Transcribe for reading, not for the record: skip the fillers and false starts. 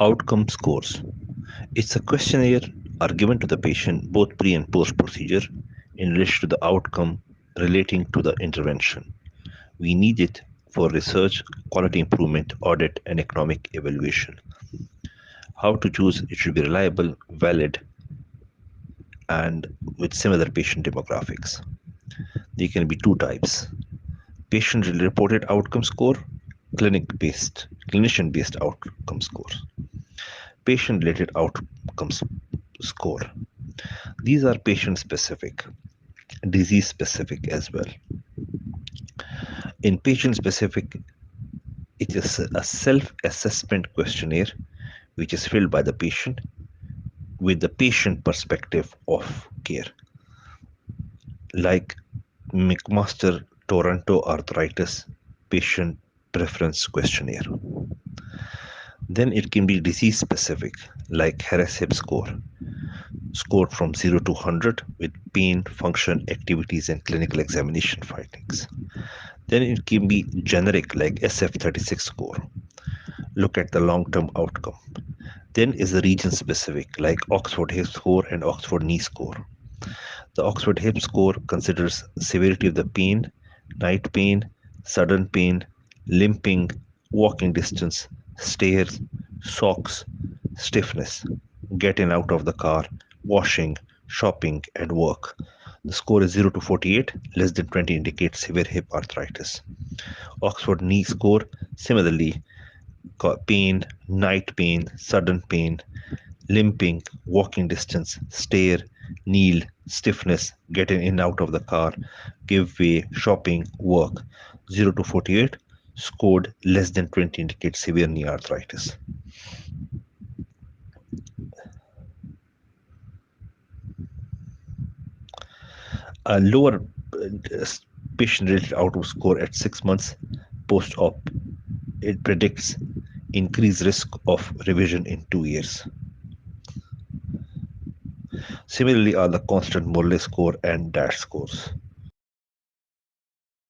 Outcome scores. It's a questionnaire are given to the patient both pre and post procedure in relation to the outcome relating to the intervention. We need it for research, quality improvement, audit, and economic evaluation. How to choose it should be reliable, valid, and with similar patient demographics. There can be two types: patient reported outcome score, clinician based outcome scores. Patient related outcomes score. These are patient specific, disease specific as well. In patient specific, it is a self-assessment questionnaire which is filled by the patient with the patient perspective of care, like McMaster Toronto Arthritis Patient Preference Questionnaire. Then it can be disease specific, like Harris-Hip score, scored from 0 to 100 with pain, function, activities, and clinical examination findings. Then it can be generic, like SF36 score. Look at the long-term outcome. Then is the region specific, like Oxford Hip score and Oxford Knee score. The Oxford Hip score considers severity of the pain, night pain, sudden pain, limping, walking distance, stairs, socks, stiffness, getting out of the car, washing, shopping, and work. The score is 0 to 48, less than 20 indicates severe hip arthritis. Oxford Knee score, similarly, pain, night pain, sudden pain, limping, walking distance, stare, kneel, stiffness, getting in and out of the car, give way, shopping, work. 0 to 48, scored less than 20 indicates severe knee arthritis. A lower patient-related outcome score at 6 months post-op, it predicts increased risk of revision in 2 years. Similarly are the constant Morley score and DASH scores.